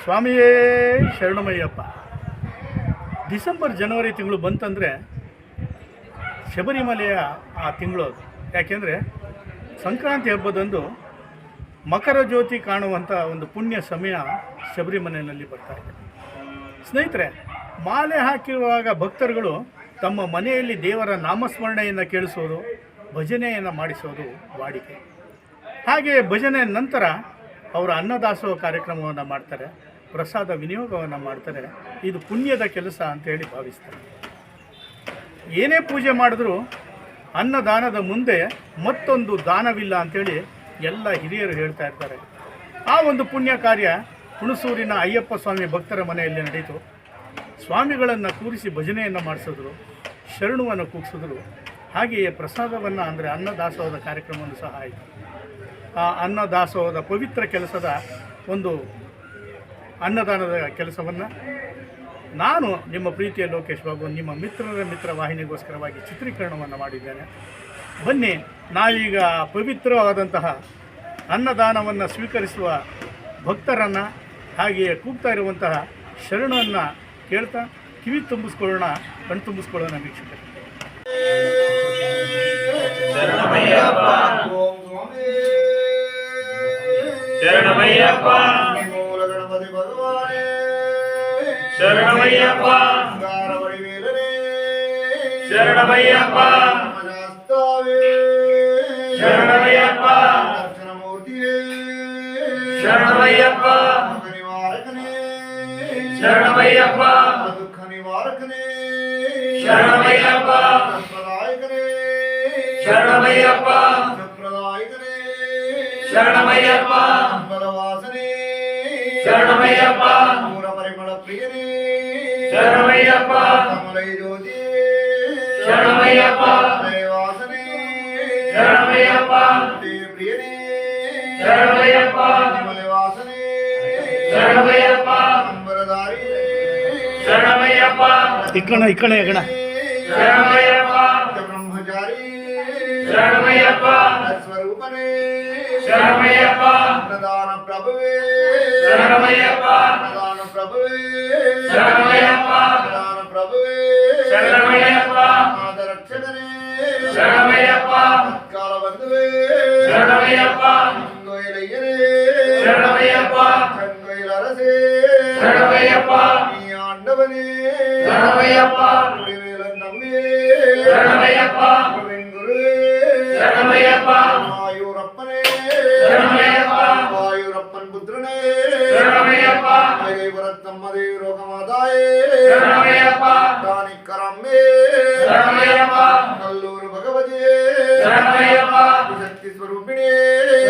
ಸ್ವಾಮಿಯೇ ಶರಣಮಯ್ಯಪ್ಪ. ಡಿಸೆಂಬರ್ ಜನವರಿ ತಿಂಗಳು ಬಂತಂದರೆ ಶಬರಿಮಲೆಯ ಆ ತಿಂಗಳು ಅದು. ಯಾಕೆಂದರೆ ಸಂಕ್ರಾಂತಿ ಹಬ್ಬದಂದು ಮಕರ ಜ್ಯೋತಿ ಕಾಣುವಂಥ ಒಂದು ಪುಣ್ಯ ಸಮಯ ಶಬರಿಮಲೆಯಲ್ಲಿ ಬರ್ತಾಯಿದೆ. ಸ್ನೇಹಿತರೆ, ಮಾಲೆ ಹಾಕಿರುವಾಗ ಭಕ್ತರುಗಳು ತಮ್ಮ ಮನೆಯಲ್ಲಿ ದೇವರ ನಾಮಸ್ಮರಣೆಯನ್ನು ಕೇಳಿಸೋದು, ಭಜನೆಯನ್ನು ಮಾಡಿಸೋದು ವಾಡಿಕೆ. ಹಾಗೆ ಭಜನೆ ನಂತರ ಅವರು ಅನ್ನದಾಸೋಹ ಕಾರ್ಯಕ್ರಮವನ್ನು ಮಾಡ್ತಾರೆ, ಪ್ರಸಾದ ವಿನಿಯೋಗವನ್ನು ಮಾಡ್ತಾರೆ. ಇದು ಪುಣ್ಯದ ಕೆಲಸ ಅಂತೇಳಿ ಭಾವಿಸ್ತಾರೆ. ಏನೇ ಪೂಜೆ ಮಾಡಿದ್ರೂ ಅನ್ನದಾನದ ಮುಂದೆ ಮತ್ತೊಂದು ದಾನವಿಲ್ಲ ಅಂಥೇಳಿ ಎಲ್ಲ ಹಿರಿಯರು ಹೇಳ್ತಾ ಇರ್ತಾರೆ. ಆ ಒಂದು ಪುಣ್ಯ ಕಾರ್ಯ ಹುಣಸೂರಿನ ಅಯ್ಯಪ್ಪ ಸ್ವಾಮಿ ಭಕ್ತರ ಮನೆಯಲ್ಲಿ ನಡೆಯಿತು. ಸ್ವಾಮಿಗಳನ್ನು ಕೂರಿಸಿ ಭಜನೆಯನ್ನು ಮಾಡಿಸಿದ್ರು, ಶರಣುವನ್ನು ಕೂಗಿಸಿದ್ರು. ಹಾಗೆಯೇ ಪ್ರಸಾದವನ್ನು ಅಂದರೆ ಅನ್ನದಾಸೋಹದ ಕಾರ್ಯಕ್ರಮವನ್ನು ಸಹ ಆಯಿತು. ಆ ಅನ್ನದಾಸೋಹದ ಪವಿತ್ರ ಕೆಲಸದ ಒಂದು ಅನ್ನದಾನದ ಕೆಲಸವನ್ನು ನಾನು ನಿಮ್ಮ ಪ್ರೀತಿಯ ಲೋಕೇಶ್ ಬಾಬು ನಿಮ್ಮ ಮಿತ್ರರ ಮಿತ್ರ ವಾಹಿನಿಗೋಸ್ಕರವಾಗಿ ಚಿತ್ರೀಕರಣವನ್ನು ಮಾಡಿದ್ದೇನೆ. ಬನ್ನಿ, ನಾವೀಗ ಪವಿತ್ರವಾದಂತಹ ಅನ್ನದಾನವನ್ನು ಸ್ವೀಕರಿಸುವ ಭಕ್ತರನ್ನು ಹಾಗೆಯೇ ಕೂಗ್ತಾ ಇರುವಂತಹ ಶರಣವನ್ನು ಕೇಳ್ತಾ ಕಿವಿ ತುಂಬಿಸ್ಕೊಳ್ಳೋಣ, ಕಣ್ ತುಂಬಿಸ್ಕೊಳ್ಳೋಣ ವೀಕ್ಷಕರು. ಶರಣಮಯ್ಯಪ್ಪ ಮೂಲ ಗಣಪತಿ ಭಗವಾನೇ ಶರಣಮಯ್ಯಪ್ಪ ಗಾರವಡಿವೇಲನೇ ಶರಣಮಯ್ಯಪ್ಪ ನಮಸ್ತಾವೇ ಶರಣಮಯ್ಯಪ್ಪ ದರ್ಶನಮೂರ್ತಿಯೇ ಶರಣಮಯ್ಯಪ್ಪ ನಿವಾರಕನೇ ಶರಣಮಯ್ಯಪ್ಪ ದುಃಖ ನಿವಾರಕನೇ ಶರಣಮಯ್ಯಪ್ಪ ಸಂಪ್ರದಾಯಕನೇ ಶರಣಮಯ್ಯಪ್ಪ ಸಂಪ್ರದಾಯಕನೇ ಶರಣಮಯ್ಯಪ್ಪ ಬಲವಾಸನೆ ಶರಣಮಯ್ಯಪ್ಪ ಮೂರ ಪರಿಮಳ ಪ್ರಿಯನೇ ಶರಣಮಯ್ಯಪ್ಪ ಕಮಲೈ ಜ್ಯೋತಿ ಶರಣಮಯ್ಯಪ್ಪ ವಾಸನೆ ಶರಣಮಯ್ಯಪ್ಪ ಪ್ರಿಯನೇ ಶರಣಮಯ್ಯಪ್ಪ ಕಮಲ ವಾಸನೆ ಶರಣಮಯ್ಯಪ್ಪ ಅಂಬರಧಾರಿ ಶರಣಮಯ್ಯಪ್ಪ ಇಕ್ಕಣ ಗಣ ಶರಣಮಯ್ಯಪ್ಪ ಬ್ರಹ್ಮಚಾರಿ ಶರಣಮಯ್ಯಪ್ಪ ಸ್ವರೂಪನೇ ಶರಣಮಯ್ಯಪ್ಪ ಅನ್ನದಾನ ಪ್ರಭುವೇ ಶರಣಮಯ್ಯಪ್ಪ ಅನ್ನದಾನ ಪ್ರಭುವೇ ಶರಣಮಯ್ಯಪ್ಪ ಅನ್ನದಾನ ಪ್ರಭುವೇ ಶರಣಮಯ್ಯಪ್ಪ ಆದರಕ್ಷಕನೇ ಶರಣಮಯ್ಯಪ್ಪ ಕಾಲ ಬಂಧುವೇ ಶರಣಮಯ್ಯಪ್ಪ ಕಂಗೊಯ್ಲಯ್ಯನೇ ಶರಣಮಯ್ಯಪ್ಪ ಕಂಗೊಯ್ಲರಸೇ ಶರಣಮಯ್ಯಪ್ಪ ನೀ ಆಂಡವನೇ ಶರಣಮಯ್ಯಪ್ಪ ನಂಬಿಯೇ ಶರಣಮಯ್ಯಪ್ಪ ಗುರುವೇ ಶರಣಮಯ್ಯಪ್ಪ ವಾಯುರಪ್ಪನೇ ಶರಣಮಯ್ಯಪ್ಪ ವಾಯುರಪ್ಪನ್ ಪುತ್ರನೇ ಶರಣಮಯ್ಯಪ್ಪ ದೇವರತ್ತಮ್ಮ ದೇವರೋಗಮಾದಾಯೇ ಶರಣಮಯ್ಯಪ್ಪ ದಾನಿಕರಮ್ಮೆ ಶರಣಮಯ್ಯಪ್ಪ ಕಲ್ಲೂರು ಭಗವತಿಯೇ ಶರಣಮಯ್ಯಪ್ಪ ಶಕ್ತಿ ಸ್ವರೂಪಿಣಿಯೇ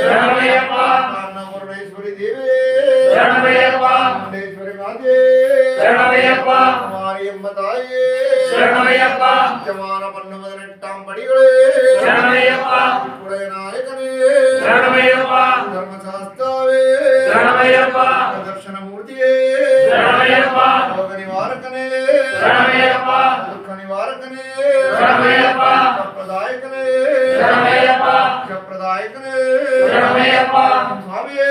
ಶರಣಮಯ್ಯಪ್ಪ ಅನ್ನಪೂರ್ಣೇಶ್ವರಿ ದೇವಿ ಶರಣಮಯ್ಯಪ್ಪ ಮುಂಡೇಶ್ವರಿ ಮಾತೆ ಶರಣಮಯ್ಯಪ್ಪ ಮಾರಿಯಮ್ಮ ತಾಯಿಯೇ ಶರಣಮಯ್ಯಪ್ಪ ಜಮಾನ ಪನ್ನು ಮೊದಲೆಟ್ಟಾಂ ಪಡಿಗಳೇ ಶರಣಮಯ್ಯಪ್ಪ ಕುಡಯ ನಾಯಕನೇ ಶರಣಮಯ್ಯಪ್ಪ ಧರ್ಮಶಾಸ್ತ್ರವೇ ಶರಣಮಯ್ಯಪ್ಪ ದರ್ಶನ ಮೂರ್ತಿಯೇ ಶರಣಮಯ್ಯಪ್ಪ ರೋಗ ನಿವಾರಕನೇ ಶರಣಮಯ್ಯಪ್ಪ ದುಃಖ ನಿವಾರಕನೇ ಶರಣಮಯ್ಯಪ್ಪ ಪ್ರದಾಯಕನೇ ಶರಣಮಯ್ಯಪ್ಪ ಪ್ರದಾಯಕನೇ ಶರಣಮಯ್ಯಪ್ಪ ಸ್ವಾಮಿಯೇ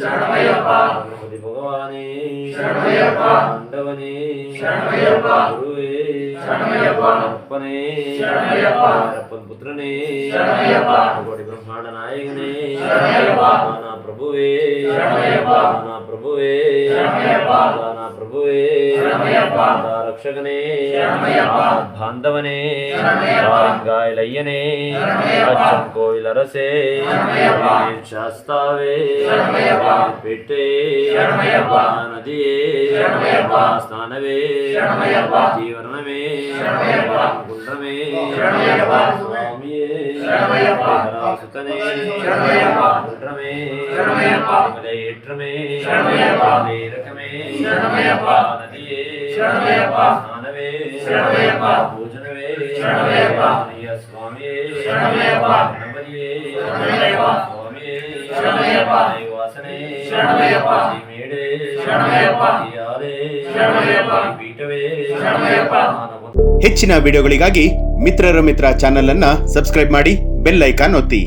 ಶರಣಮಯ್ಯಪ್ಪ ಗಣಪತಿ ಭಗವಾನೇ ಶರಣಮಯ್ಯಪ್ಪ ಆಂಡವನೇ ಶರಣಮಯ್ಯಪ್ಪ ಗುರುವೇ ಶರಣಮಯ್ಯಪ್ಪ ಅಪ್ಪನೇ ಶರಣಮಯ್ಯಪ್ಪ ಅಪ್ಪನ ಪುತ್ರನೇ ಶರಣಮಯ್ಯಪ್ಪ ಕೋಟಿ ಬ್ರಹ್ಮಾಂಡ ನಾಯಕನೇ ಶರಣಮಯ್ಯಪ್ಪ ನಾನಾ ಪ್ರಭುವೇ ಶರಣಮಯ್ಯಪ್ಪ ನಾನಾ ಪ್ರಭುವೇ ಶರಣಮಯ್ಯಪ್ಪ ನಾನಾ ಪ್ರಭುವೇ ಶರಣಮಯ್ಯಪ್ಪ ರಕ್ಷಕನೇ ಶರಣಮಯ್ಯಪ್ಪ ಬಾಂಧವನೇ ಗಾಯಲಯ್ಯನೇ ಅಚ್ಚಂ ಕೋಯಿಲರಸೆ ಶಾಸ್ತಾವೇ ಪೇಟೆ ನದಿಯೇ ಸ್ನಾನವೇ ಜೀವನವೇ ಕುಂಡಮೇ ಸ್ವಾಮಿಯೇ ಸುತನೇ ಕುಂಡ್ರಮೇ ಏಟ್ರಮೇ ರಕಮೇ ನದಿಯೇ ಸ್ನಾನವೇ ಭೋಜನವೇ ಸ್ವಾಮಿಯೇ ಗಣಪತಿಯೇ ಸ್ವಾಮಿಯೇ ವಾಸನೆ ಮೇಡೆ ಪೀಠವೇ ಹೆಚ್ಚಿನ ವಿಡಿಯೋಗಳಿಗಾಗಿ ಮಿತ್ರರ ಮಿತ್ರ ಚಾನೆಲ್ ಅನ್ನ ಸಬ್ಸ್ಕ್ರೈಬ್ ಮಾಡಿ ಬೆಲ್ ಐಕಾನ್ ಒತ್ತಿ.